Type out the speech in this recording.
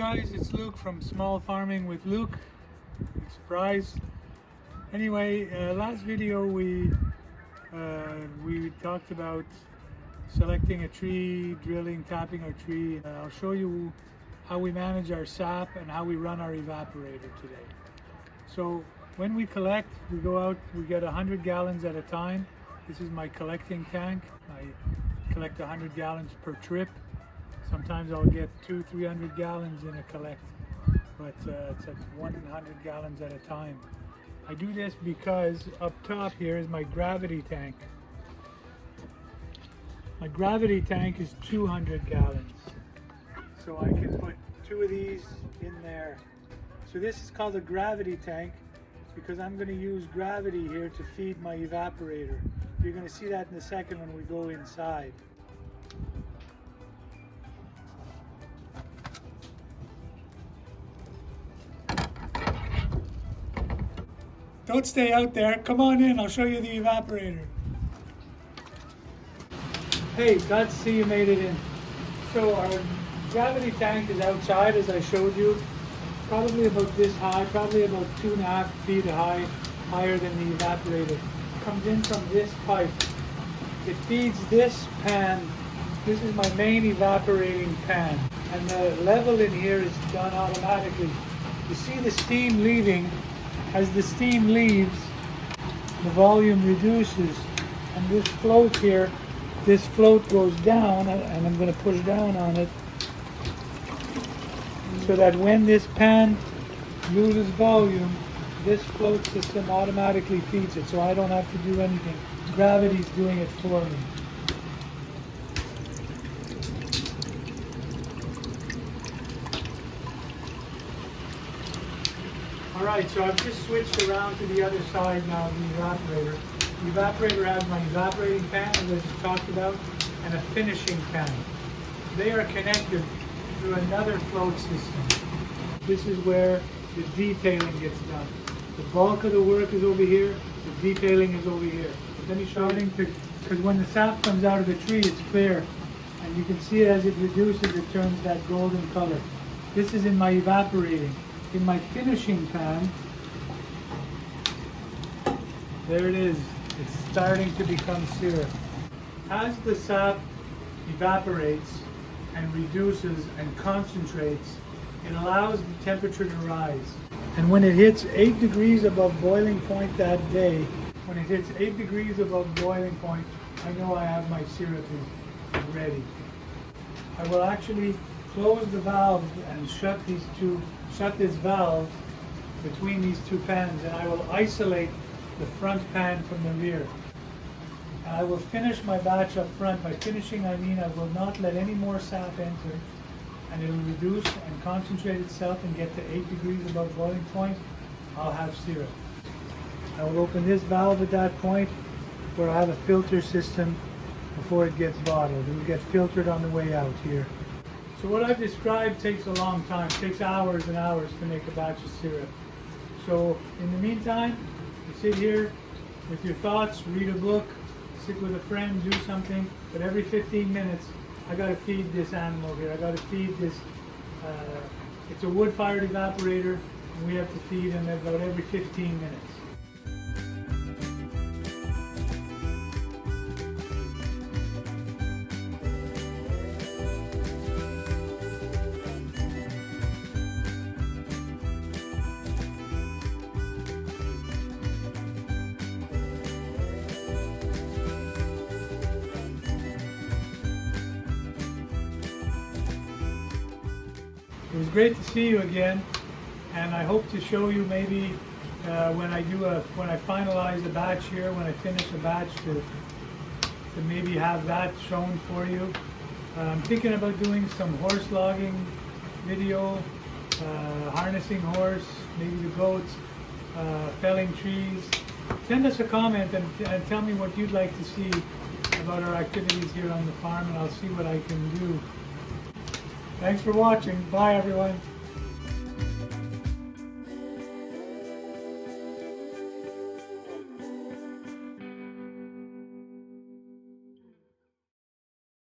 guys, it's Luke from Small Farming with Luke. Big surprise. Anyway, last video we talked about selecting a tree, drilling, tapping our tree. I'll show you how we manage our sap and how we run our evaporator today. So when we collect, we go out, we get 100 gallons at a time. This is my collecting tank. I collect 100 gallons per trip. Sometimes I'll get 200-300 gallons in a collect, but it's at 100 gallons at a time. I do this because up top here is my gravity tank. My gravity tank is 200 gallons. So I can put 2 of these in there. So this is called a gravity tank because I'm going to use gravity here to feed my evaporator. You're going to see that in a second when we go inside. Don't stay out there. Come on in. I'll show you the evaporator. Hey, glad to see you made it in. So our gravity tank is outside, as I showed you. Probably about this high, probably about 2.5 feet high, higher than the evaporator. It comes in from this pipe. It feeds this pan. This is my main evaporating pan. And the level in here is done automatically. You see the steam leaving. As the steam leaves, the volume reduces, and this float here, this float goes down, and I'm going to push down on it so that when this pan loses volume, this float system automatically feeds it, so I don't have to do anything. Gravity's doing it for me. Alright, so I've just switched around to the other side now of the evaporator. The evaporator has my evaporating pan, as I just talked about, and a finishing pan. They are connected through another float system. This is where the detailing gets done. The bulk of the work is over here, the detailing is over here. But let me show you, because when the sap comes out of the tree, it's clear. And you can see it as it reduces, it turns that golden color. This is in my evaporating. In my finishing pan, there it is. It's starting to become syrup. As the sap evaporates and reduces and concentrates, it allows the temperature to rise. And when it hits 8 degrees above boiling point that day, when it hits 8 degrees above boiling point, I know I have my syrup ready. I will actually close the valve and shut this valve between these two pans, and I will isolate the front pan from the rear. And I will finish my batch up front. By finishing, I mean I will not let any more sap enter, and it will reduce and concentrate itself and get to 8 degrees above boiling point. I'll have syrup. I will open this valve at that point where I have a filter system before it gets bottled. It will get filtered on the way out here. So what I've described takes a long time. It takes hours and hours to make a batch of syrup. So in the meantime, you sit here with your thoughts, read a book, sit with a friend, do something, but every 15 minutes I got to feed this animal here. I got to feed this, it's a wood-fired evaporator, and we have to feed him about every 15 minutes. It was great to see you again, and I hope to show you maybe when I finalize a batch here, when I finish a batch, to maybe have that shown for you. I'm thinking about doing some horse logging video, harnessing horse, maybe the goats, felling trees. Send us a comment and tell me what you'd like to see about our activities here on the farm, and I'll see what I can do. Thanks for watching. Bye, everyone.